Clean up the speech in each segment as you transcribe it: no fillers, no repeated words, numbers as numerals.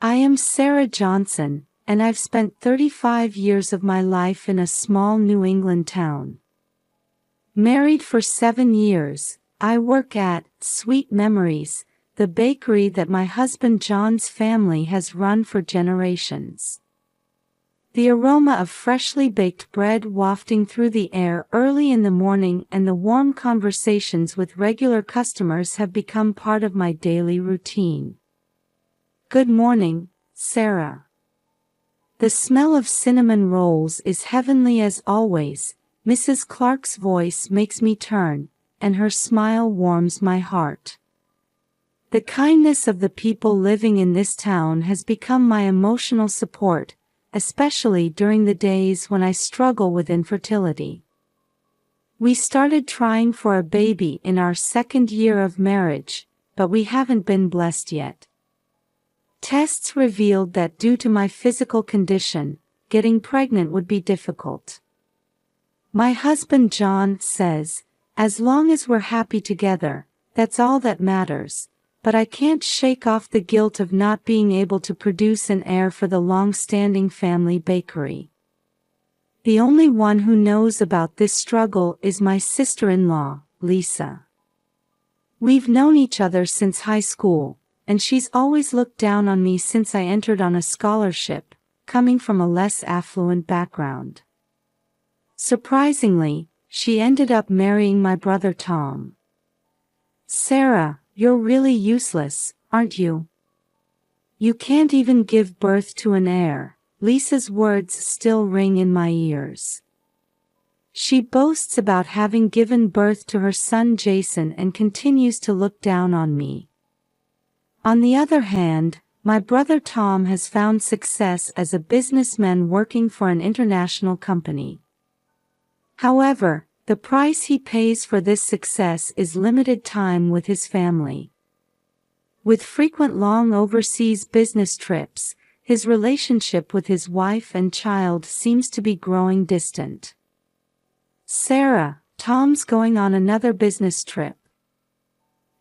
I am Sarah Johnson, and I've spent 35 years of my life in a small New England town. Married for 7 years, I work at Sweet Memories, the bakery that my husband John's family has run for generations. The aroma of freshly baked bread wafting through the air early in the morning and the warm conversations with regular customers have become part of my daily routine. Good morning, Sarah. The smell of cinnamon rolls is heavenly as always. Mrs. Clark's voice makes me turn, and her smile warms my heart. The kindness of the people living in this town has become my emotional support, especially during the days when I struggle with infertility. We started trying for a baby in our 2nd year of marriage, but we haven't been blessed yet. Tests revealed that due to my physical condition, getting pregnant would be difficult. My husband John says, as long as we're happy together, that's all that matters, but I can't shake off the guilt of not being able to produce an heir for the long-standing family bakery. The only one who knows about this struggle is my sister-in-law, Lisa. We've known each other since high school, and she's always looked down on me since I entered on a scholarship, coming from a less affluent background. Surprisingly, she ended up marrying my brother Tom. Sarah, you're really useless, aren't you? You can't even give birth to an heir. Lisa's words still ring in my ears. She boasts about having given birth to her son Jason and continues to look down on me. On the other hand, my brother Tom has found success as a businessman working for an international company. However, the price he pays for this success is limited time with his family. With frequent long overseas business trips, his relationship with his wife and child seems to be growing distant. Sarah, Tom's going on another business trip.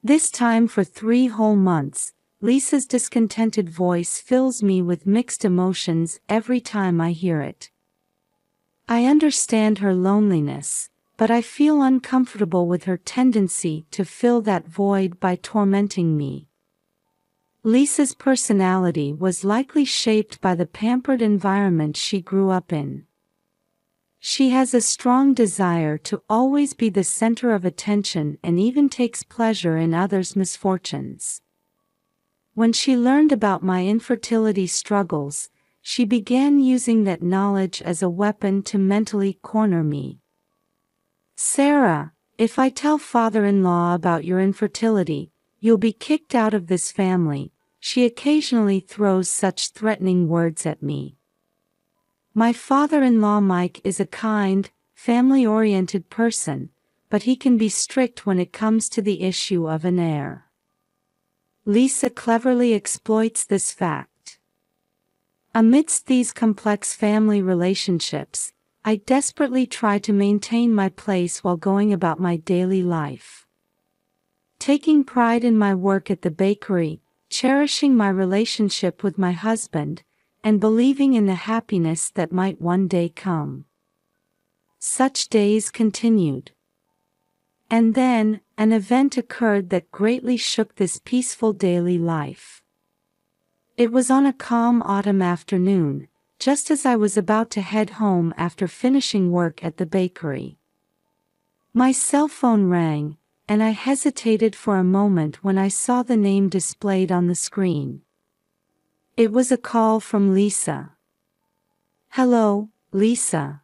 This time for 3 whole months. Lisa's discontented voice fills me with mixed emotions every time I hear it. I understand her loneliness, but I feel uncomfortable with her tendency to fill that void by tormenting me. Lisa's personality was likely shaped by the pampered environment she grew up in. She has a strong desire to always be the center of attention and even takes pleasure in others' misfortunes. When she learned about my infertility struggles, she began using that knowledge as a weapon to mentally corner me. Sarah, if I tell father-in-law about your infertility, you'll be kicked out of this family. She occasionally throws such threatening words at me. My father-in-law Mike is a kind, family-oriented person, but he can be strict when it comes to the issue of an heir. Lisa cleverly exploits this fact. Amidst these complex family relationships, I desperately try to maintain my place while going about my daily life. Taking pride in my work at the bakery, cherishing my relationship with my husband, and believing in the happiness that might one day come. Such days continued. And then, an event occurred that greatly shook this peaceful daily life. It was on a calm autumn afternoon, just as I was about to head home after finishing work at the bakery. My cell phone rang, and I hesitated for a moment when I saw the name displayed on the screen. It was a call from Lisa. Hello, Lisa.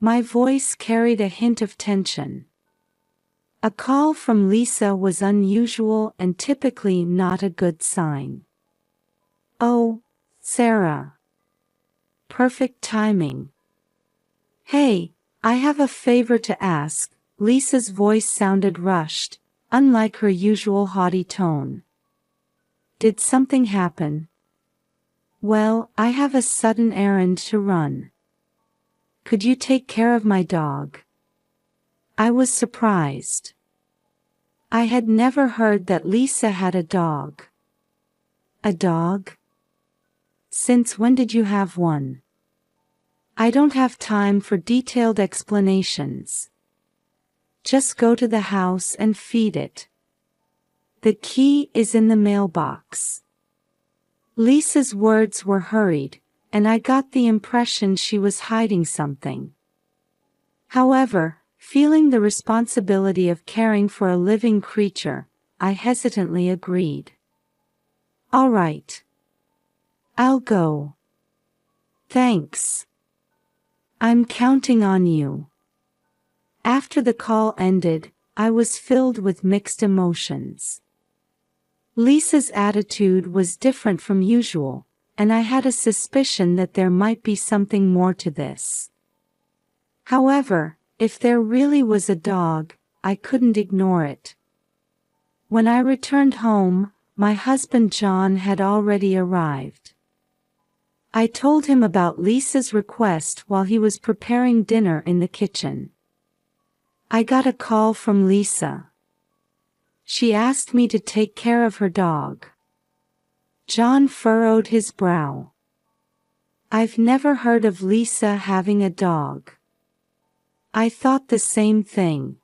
My voice carried a hint of tension. A call from Lisa was unusual and typically not a good sign. Oh, Sarah. Perfect timing. Hey, I have a favor to ask. Lisa's voice sounded rushed, unlike her usual haughty tone. Did something happen? Well, I have a sudden errand to run. Could you take care of my dog? I was surprised. I had never heard that Lisa had a dog. A dog? Since when did you have one? I don't have time for detailed explanations. Just go to the house and feed it. The key is in the mailbox. Lisa's words were hurried, and I got the impression she was hiding something. However, feeling the responsibility of caring for a living creature, I hesitantly agreed. All right. I'll go. Thanks. I'm counting on you. After the call ended, I was filled with mixed emotions. Lisa's attitude was different from usual, and I had a suspicion that there might be something more to this. However, if there really was a dog, I couldn't ignore it. When I returned home, my husband John had already arrived. I told him about Lisa's request while he was preparing dinner in the kitchen. I got a call from Lisa. She asked me to take care of her dog. John furrowed his brow. I've never heard of Lisa having a dog. I thought the same thing.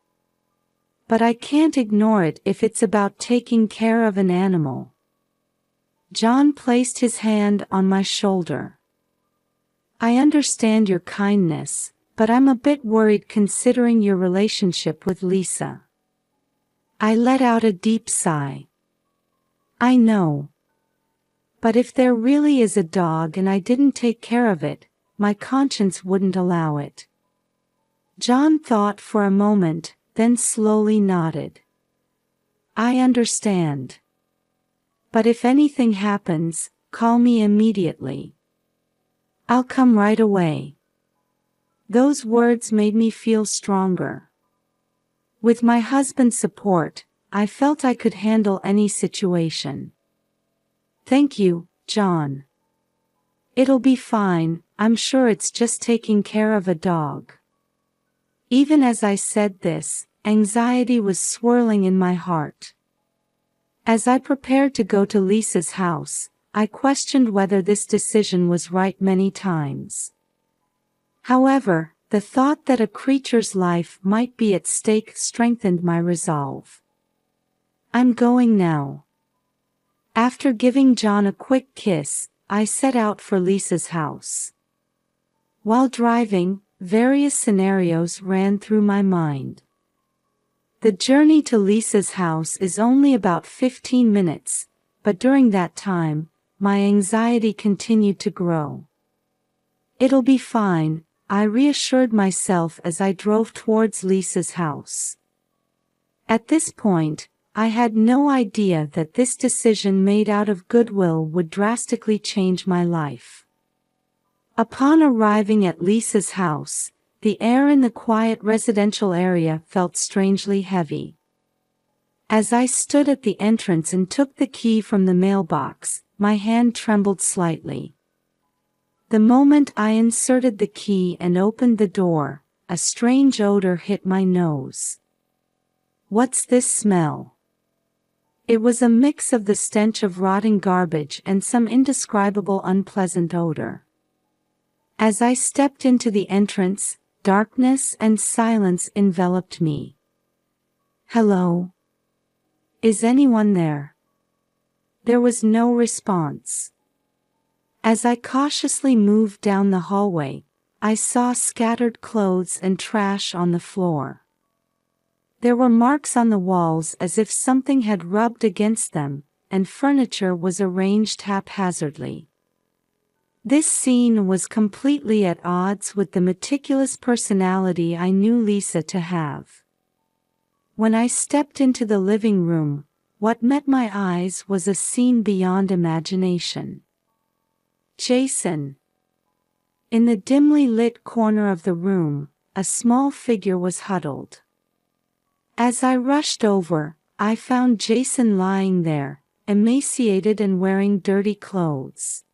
But I can't ignore it if it's about taking care of an animal. John placed his hand on my shoulder. I understand your kindness, but I'm a bit worried considering your relationship with Lisa. I let out a deep sigh. I know. But if there really is a dog and I didn't take care of it, my conscience wouldn't allow it. John thought for a moment, then slowly nodded. I understand. But if anything happens, call me immediately. I'll come right away. Those words made me feel stronger. With my husband's support, I felt I could handle any situation. Thank you, John. It'll be fine, I'm sure it's just taking care of a dog. Even as I said this, anxiety was swirling in my heart. As I prepared to go to Lisa's house, I questioned whether this decision was right many times. However, the thought that a creature's life might be at stake strengthened my resolve. I'm going now. After giving John a quick kiss, I set out for Lisa's house. While driving, various scenarios ran through my mind. The journey to Lisa's house is only about 15 minutes, but during that time, my anxiety continued to grow. It'll be fine, I reassured myself as I drove towards Lisa's house. At this point, I had no idea that this decision made out of goodwill would drastically change my life. Upon arriving at Lisa's house, the air in the quiet residential area felt strangely heavy. As I stood at the entrance and took the key from the mailbox, my hand trembled slightly. The moment I inserted the key and opened the door, a strange odor hit my nose. What's this smell? It was a mix of the stench of rotting garbage and some indescribable unpleasant odor. As I stepped into the entrance, darkness and silence enveloped me. Hello? Is anyone there? There was no response. As I cautiously moved down the hallway, I saw scattered clothes and trash on the floor. There were marks on the walls as if something had rubbed against them, and furniture was arranged haphazardly. This scene was completely at odds with the meticulous personality I knew Lisa to have. When I stepped into the living room, what met my eyes was a scene beyond imagination. Jason. In the dimly lit corner of the room, a small figure was huddled. As I rushed over, I found Jason lying there, emaciated and wearing dirty clothes.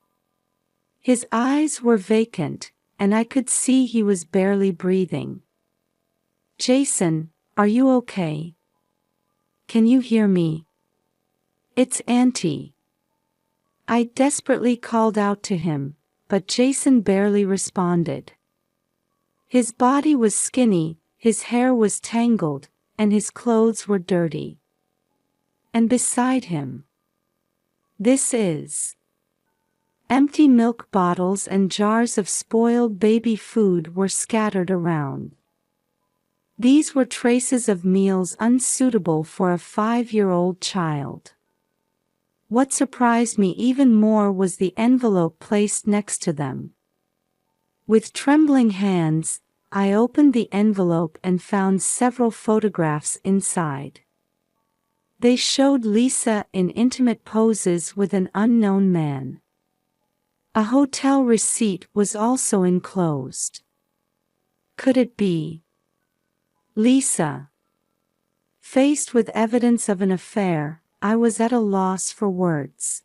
His eyes were vacant, and I could see he was barely breathing. Jason, are you okay? Can you hear me? It's Auntie. I desperately called out to him, but Jason barely responded. His body was skinny, his hair was tangled, and his clothes were dirty. And beside him, this is empty milk bottles and jars of spoiled baby food were scattered around. These were traces of meals unsuitable for a 5-year-old child. What surprised me even more was the envelope placed next to them. With trembling hands, I opened the envelope and found several photographs inside. They showed Lisa in intimate poses with an unknown man. A hotel receipt was also enclosed. Could it be Lisa? Faced with evidence of an affair, I was at a loss for words.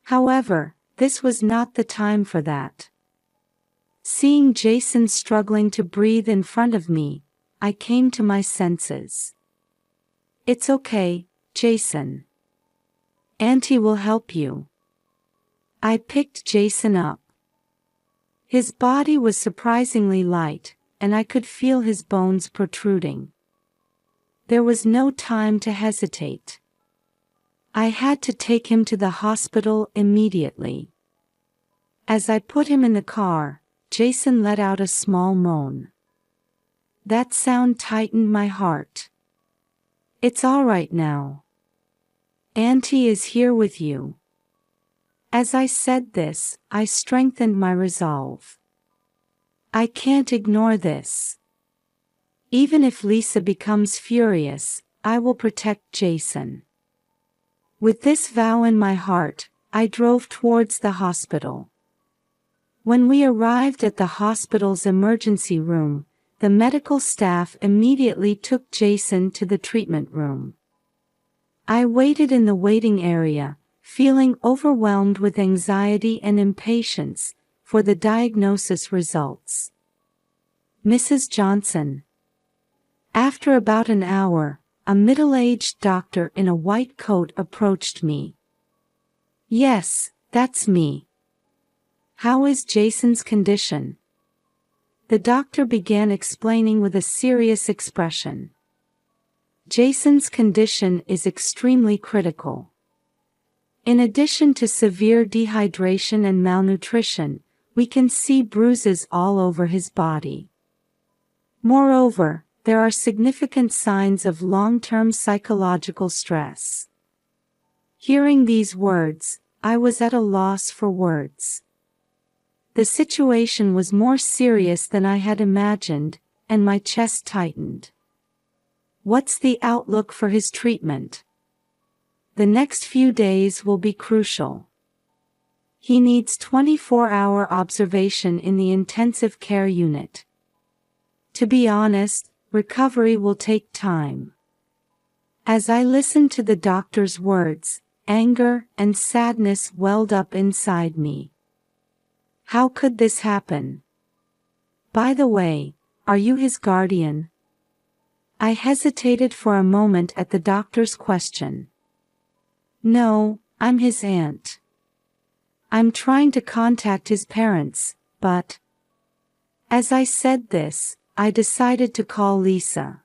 However, this was not the time for that. Seeing Jason struggling to breathe in front of me, I came to my senses. It's okay, Jason. Auntie will help you. I picked Jason up. His body was surprisingly light, and I could feel his bones protruding. There was no time to hesitate. I had to take him to the hospital immediately. As I put him in the car, Jason let out a small moan. That sound tightened my heart. It's all right now. Auntie is here with you. As I said this, I strengthened my resolve. I can't ignore this. Even if Lisa becomes furious, I will protect Jason. With this vow in my heart, I drove towards the hospital. When we arrived at the hospital's emergency room, the medical staff immediately took Jason to the treatment room. I waited in the waiting area, feeling overwhelmed with anxiety and impatience for the diagnosis results. Mrs. Johnson. After about an hour, a middle-aged doctor in a white coat approached me. Yes, that's me. How is Jason's condition? The doctor began explaining with a serious expression. Jason's condition is extremely critical. In addition to severe dehydration and malnutrition, we can see bruises all over his body. Moreover, there are significant signs of long-term psychological stress. Hearing these words, I was at a loss for words. The situation was more serious than I had imagined, and my chest tightened. What's the outlook for his treatment? The next few days will be crucial. He needs 24-hour observation in the intensive care unit. To be honest, recovery will take time. As I listened to the doctor's words, anger and sadness welled up inside me. How could this happen? By the way, are you his guardian? I hesitated for a moment at the doctor's question. No, I'm his aunt. I'm trying to contact his parents, but... As I said this, I decided to call Lisa.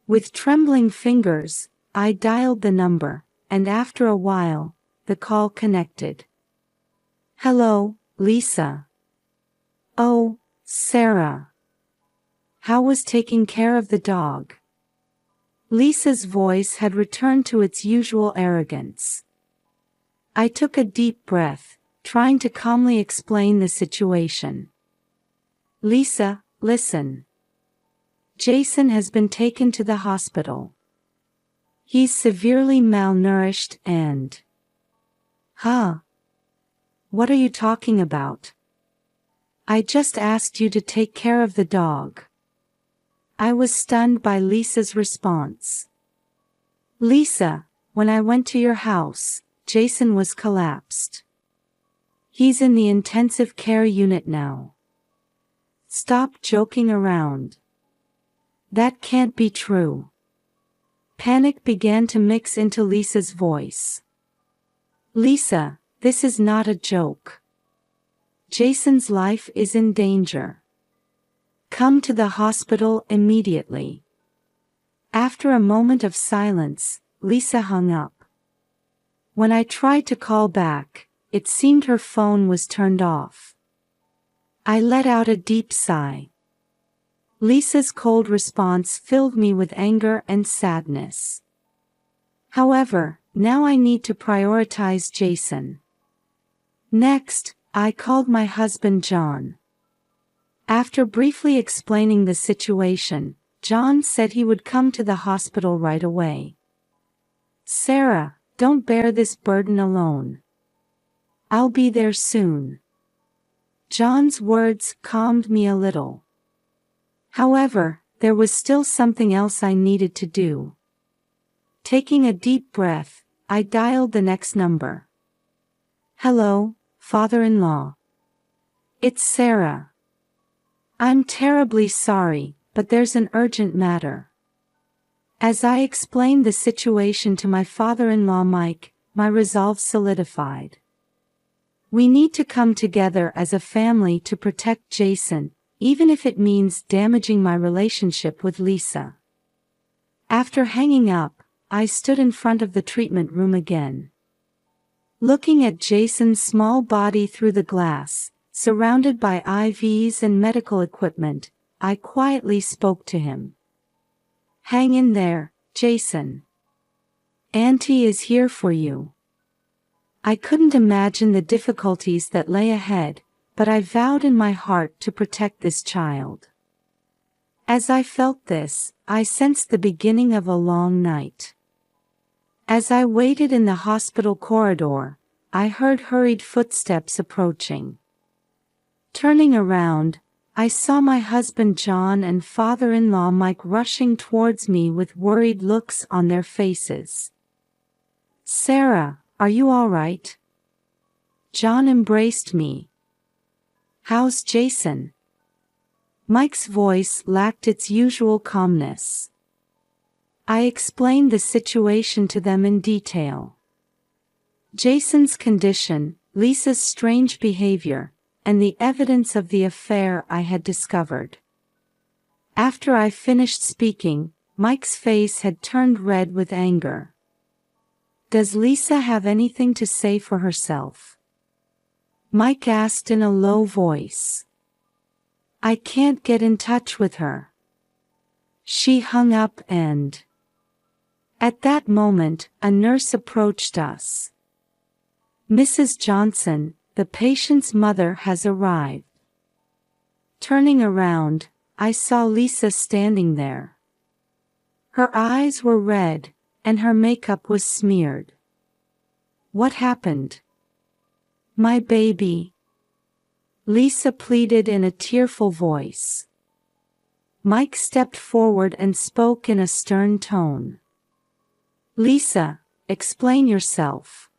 With trembling fingers, I dialed the number, and after a while, the call connected. Hello, Lisa. Oh, Sarah. How was taking care of the dog? Lisa's voice had returned to its usual arrogance. I took a deep breath, trying to calmly explain the situation. Lisa, listen. Jason has been taken to the hospital. He's severely malnourished and... Huh? What are you talking about? I just asked you to take care of the dog. I was stunned by Lisa's response. Lisa, when I went to your house, Jason was collapsed. He's in the intensive care unit now. Stop joking around. That can't be true. Panic began to mix into Lisa's voice. Lisa, this is not a joke. Jason's life is in danger. Come to the hospital immediately. After a moment of silence, Lisa hung up. When I tried to call back, it seemed her phone was turned off. I let out a deep sigh. Lisa's cold response filled me with anger and sadness. However, now I need to prioritize Jason. Next, I called my husband John. After briefly explaining the situation, John said he would come to the hospital right away. Sarah, don't bear this burden alone. I'll be there soon. John's words calmed me a little. However, there was still something else I needed to do. Taking a deep breath, I dialed the next number. Hello, father-in-law. It's Sarah. I'm terribly sorry, but there's an urgent matter. As I explained the situation to my father-in-law Mike, my resolve solidified. We need to come together as a family to protect Jason, even if it means damaging my relationship with Lisa. After hanging up, I stood in front of the treatment room again. Looking at Jason's small body through the glass, surrounded by IVs and medical equipment, I quietly spoke to him. Hang in there, Jason. Auntie is here for you. I couldn't imagine the difficulties that lay ahead, but I vowed in my heart to protect this child. As I felt this, I sensed the beginning of a long night. As I waited in the hospital corridor, I heard hurried footsteps approaching. Turning around, I saw my husband John and father-in-law Mike rushing towards me with worried looks on their faces. Sarah, are you all right? John embraced me. How's Jason? Mike's voice lacked its usual calmness. I explained the situation to them in detail. Jason's condition, Lisa's strange behavior, and the evidence of the affair I had discovered. After I finished speaking, Mike's face had turned red with anger. Does Lisa have anything to say for herself? Mike asked in a low voice. I can't get in touch with her. She hung up and... At that moment, a nurse approached us. Mrs. Johnson, the patient's mother has arrived. Turning around, I saw Lisa standing there. Her eyes were red, and her makeup was smeared. What happened? My baby. Lisa pleaded in a tearful voice. Mike stepped forward and spoke in a stern tone. Lisa, explain yourself.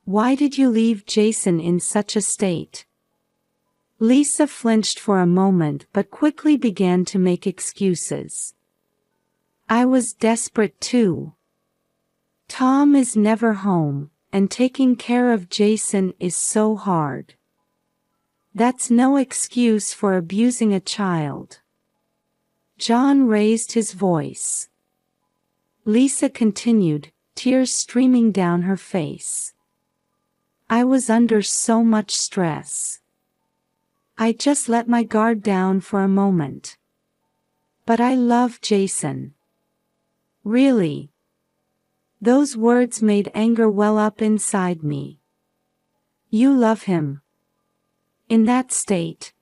Why did you leave Jason in such a state? Lisa flinched for a moment but quickly began to make excuses. I was desperate too. Tom is never home, and taking care of Jason is so hard. That's no excuse for abusing a child. John raised his voice. Lisa continued, tears streaming down her face. I was under so much stress. I just let my guard down for a moment. But I love Jason. Really. Those words made anger well up inside me. You love him. In that state.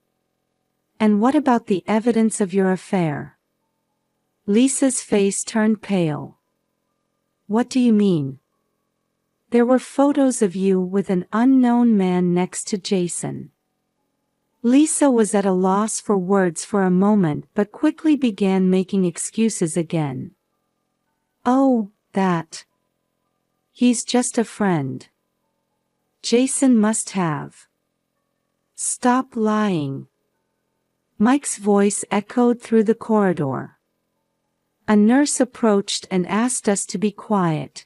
And what about the evidence of your affair? Lisa's face turned pale. What do you mean? There were photos of you with an unknown man next to Jason. Lisa was at a loss for words for a moment but quickly began making excuses again. Oh, that. He's just a friend. Jason must have. Stop lying. Mike's voice echoed through the corridor. A nurse approached and asked us to be quiet.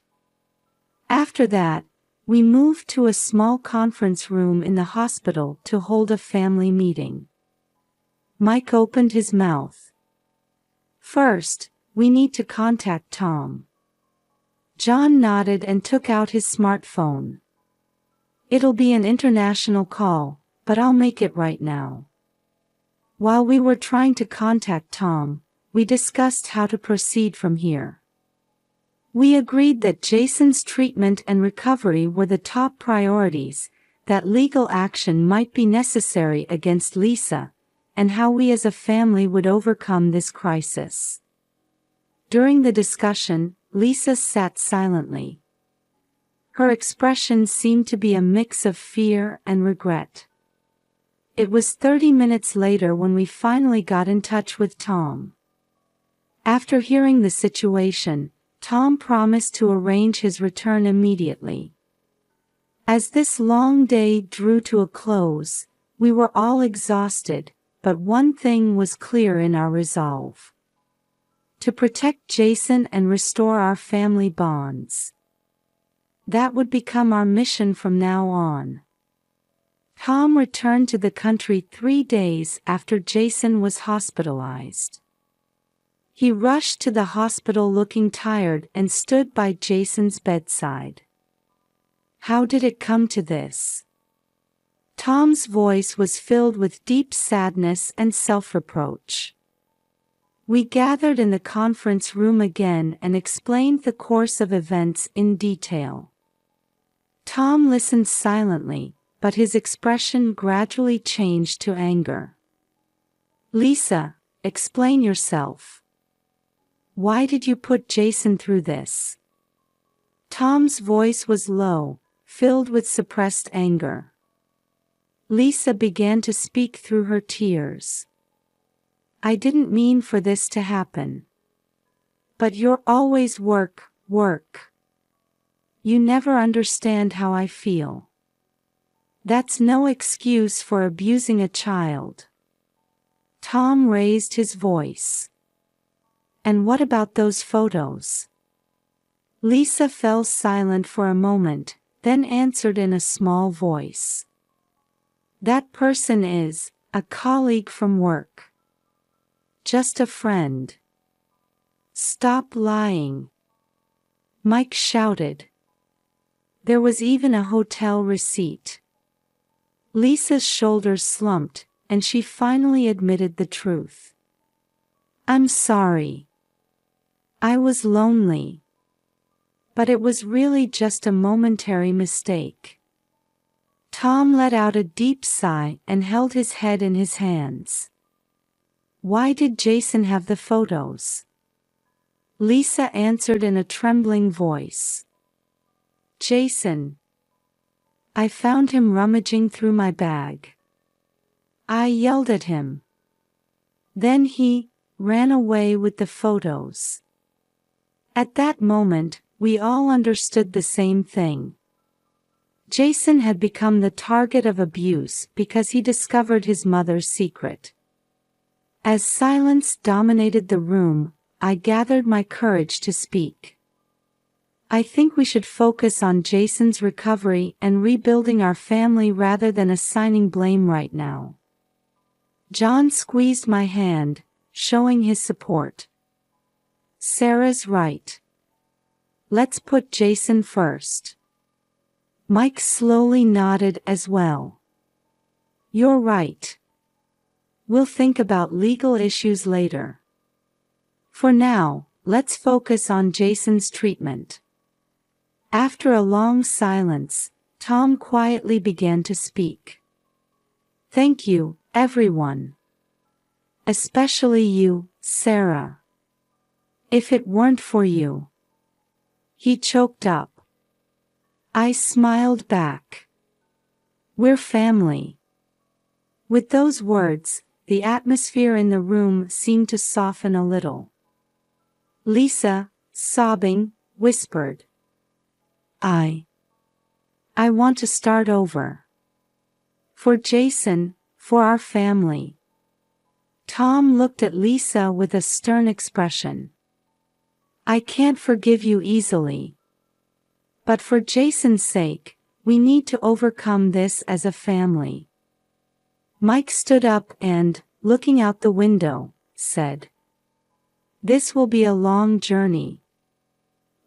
After that, We moved to a small conference room in the hospital to hold a family meeting. Mike opened his mouth. First, we need to contact Tom. John nodded and took out his smartphone. It'll be an international call, but I'll make it right now. While we were trying to contact Tom, we discussed how to proceed from here. We agreed that Jason's treatment and recovery were the top priorities, that legal action might be necessary against Lisa, and how we as a family would overcome this crisis. During the discussion, Lisa sat silently. Her expression seemed to be a mix of fear and regret. It was 30 minutes later when we finally got in touch with Tom. After hearing the situation, Tom promised to arrange his return immediately. As this long day drew to a close, we were all exhausted, but one thing was clear in our resolve: to protect Jason and restore our family bonds. That would become our mission from now on. Tom returned to the country 3 days after Jason was hospitalized. He rushed to the hospital looking tired and stood by Jason's bedside. How did it come to this? Tom's voice was filled with deep sadness and self-reproach. We gathered in the conference room again and explained the course of events in detail. Tom listened silently, but his expression gradually changed to anger. Lisa, explain yourself. Why did you put Jason through this? Tom's voice was low, filled with suppressed anger. Lisa began to speak through her tears. I didn't mean for this to happen. But you're always work. You never understand how I feel. That's no excuse for abusing a child. Tom raised his voice. And what about those photos? Lisa fell silent for a moment, then answered in a small voice. That person is a colleague from work. Just a friend. Stop lying. Mike shouted. There was even a hotel receipt. Lisa's shoulders slumped, and she finally admitted the truth. I'm sorry. I was lonely. But it was really just a momentary mistake. Tom let out a deep sigh and held his head in his hands. Why did Jason have the photos? Lisa answered in a trembling voice. Jason. I found him rummaging through my bag. I yelled at him. Then he ran away with the photos. At that moment, we all understood the same thing. Jason had become the target of abuse because he discovered his mother's secret. As silence dominated the room, I gathered my courage to speak. I think we should focus on Jason's recovery and rebuilding our family rather than assigning blame right now. John squeezed my hand, showing his support. Sarah's right. Let's put Jason first. Mike slowly nodded as well. You're right. We'll think about legal issues later. For now, let's focus on Jason's treatment. After a long silence, Tom quietly began to speak. Thank you, everyone. Especially you, Sarah. If it weren't for you. He choked up. I smiled back. We're family. With those words, the atmosphere in the room seemed to soften a little. Lisa, sobbing, whispered. I want to start over. For Jason, for our family. Tom looked at Lisa with a stern expression. I can't forgive you easily. But for Jason's sake, We need to overcome this as a family. Mike stood up and, looking out the window, said, "This will be a long journey.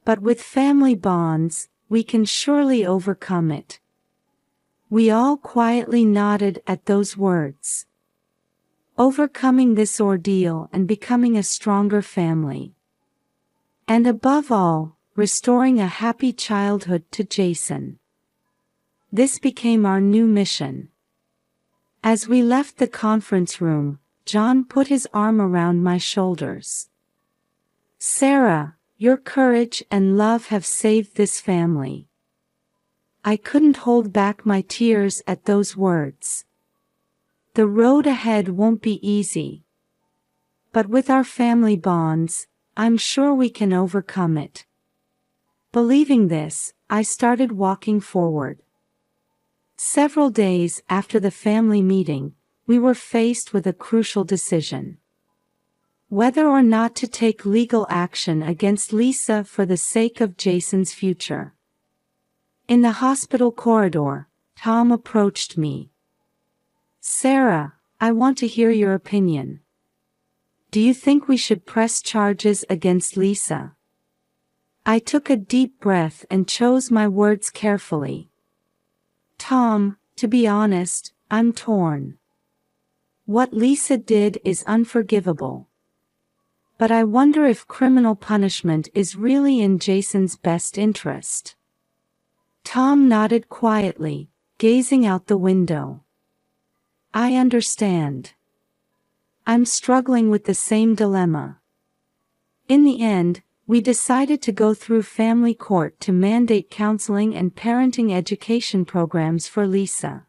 But with family bonds, we can surely overcome it." We all quietly nodded at those words. Overcoming this ordeal and becoming a stronger family. And above all, restoring a happy childhood to Jason. This became our new mission. As we left the conference room, John put his arm around my shoulders. "Sarah, your courage and love have saved this family." I couldn't hold back my tears at those words. The road ahead won't be easy. But with our family bonds, I'm sure we can overcome it. Believing this, I started walking forward. Several days after the family meeting, we were faced with a crucial decision. Whether or not to take legal action against Lisa for the sake of Jason's future. In the hospital corridor, Tom approached me. "Sarah, I want to hear your opinion. Do you think we should press charges against Lisa?" I took a deep breath and chose my words carefully. "Tom, to be honest, I'm torn. What Lisa did is unforgivable. But I wonder if criminal punishment is really in Jason's best interest." Tom nodded quietly, gazing out the window. "I understand. I'm struggling with the same dilemma." In the end, we decided to go through family court to mandate counseling and parenting education programs for Lisa.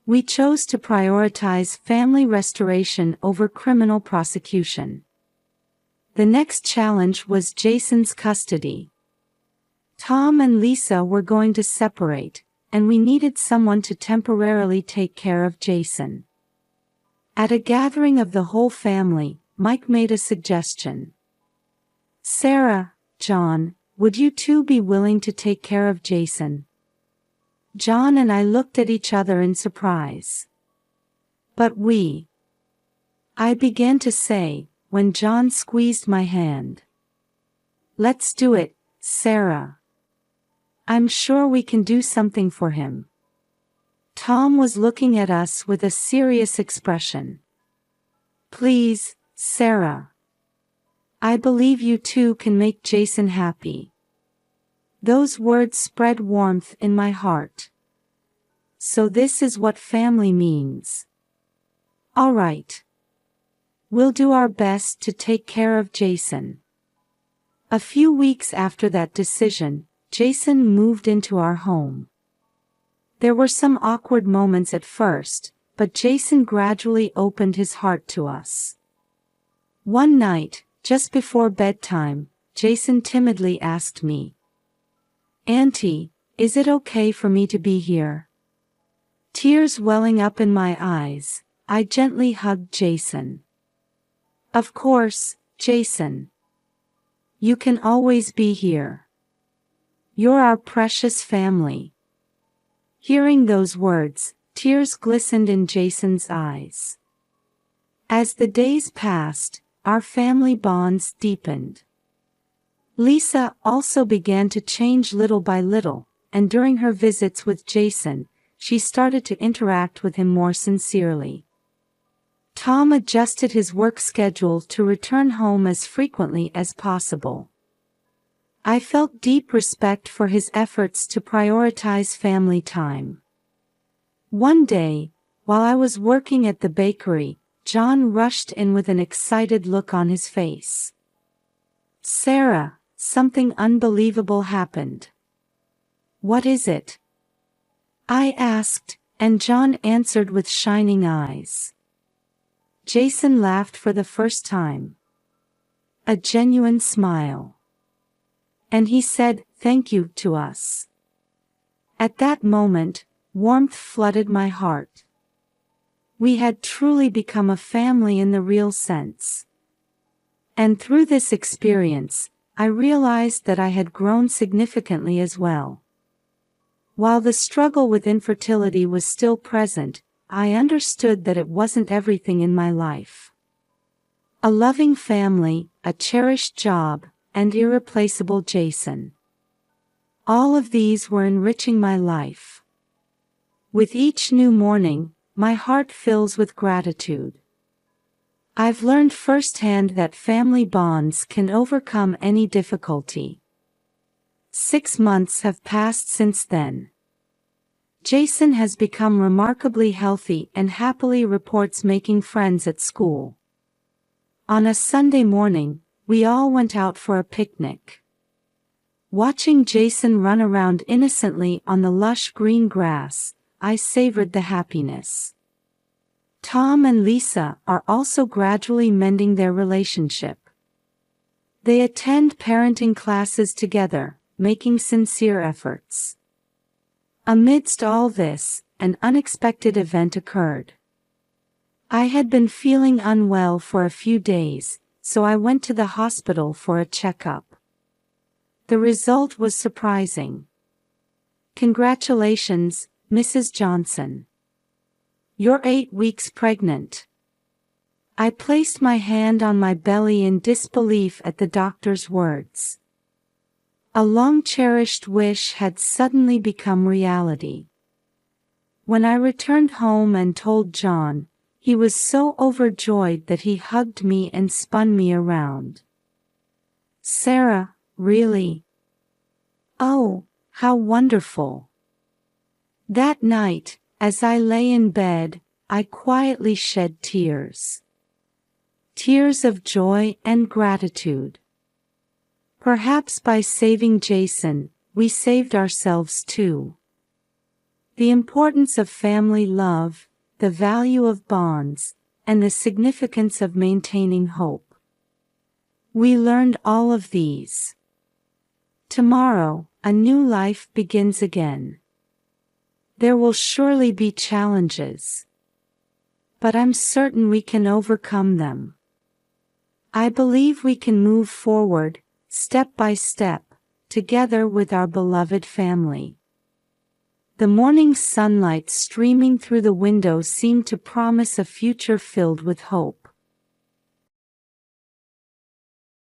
We chose to prioritize family restoration over criminal prosecution. The next challenge was Jason's custody. Tom and Lisa were going to separate, and we needed someone to temporarily take care of Jason. At a gathering of the whole family, Mike made a suggestion. "Sarah, John, would you two be willing to take care of Jason?" John and I looked at each other in surprise. "But I began to say, when John squeezed my hand. "Let's do it, Sarah. I'm sure we can do something for him." Tom was looking at us with a serious expression. "Please, Sarah. I believe you two can make Jason happy." Those words spread warmth in my heart. So this is what family means. All right. We'll do our best to take care of Jason. A few weeks after that decision, Jason moved into our home. There were some awkward moments at first, but Jason gradually opened his heart to us. One night, just before bedtime, Jason timidly asked me, "Auntie, is it okay for me to be here?" Tears welling up in my eyes, I gently hugged Jason. "Of course, Jason. You can always be here. You're our precious family." Hearing those words, tears glistened in Jason's eyes. As the days passed, our family bonds deepened. Lisa also began to change little by little, and during her visits with Jason, she started to interact with him more sincerely. Tom adjusted his work schedule to return home as frequently as possible. I felt deep respect for his efforts to prioritize family time. One day, while I was working at the bakery, John rushed in with an excited look on his face. "Sarah, something unbelievable happened." "What is it?" I asked, and John answered with shining eyes. Jason laughed for the first time. A genuine smile. And he said, "Thank you," to us. At that moment, warmth flooded my heart. We had truly become a family in the real sense. And through this experience, I realized that I had grown significantly as well. While the struggle with infertility was still present, I understood that it wasn't everything in my life. A loving family, a cherished job, and irreplaceable Jason. All of these were enriching my life. With each new morning, my heart fills with gratitude. I've learned firsthand that family bonds can overcome any difficulty. 6 months have passed since then. Jason has become remarkably healthy and happily reports making friends at school. On a Sunday morning, we all went out for a picnic. Watching Jason run around innocently on the lush green grass, I savored the happiness. Tom and Lisa are also gradually mending their relationship. They attend parenting classes together, making sincere efforts. Amidst all this, an unexpected event occurred. I had been feeling unwell for a few days, so I went to the hospital for a checkup. The result was surprising. Congratulations, Mrs. Johnson. You're 8 weeks pregnant. I placed my hand on my belly in disbelief at the doctor's words. A long-cherished wish had suddenly become reality. When I returned home and told John, he was so overjoyed that he hugged me and spun me around. Sarah, really? Oh, how wonderful. That night, as I lay in bed, I quietly shed tears. Tears of joy and gratitude. Perhaps by saving Jason, we saved ourselves too. The importance of family love, the value of bonds, and the significance of maintaining hope. We learned all of these. Tomorrow, a new life begins again. There will surely be challenges. But I'm certain we can overcome them. I believe we can move forward, step by step, together with our beloved family. The morning sunlight streaming through the window seemed to promise a future filled with hope.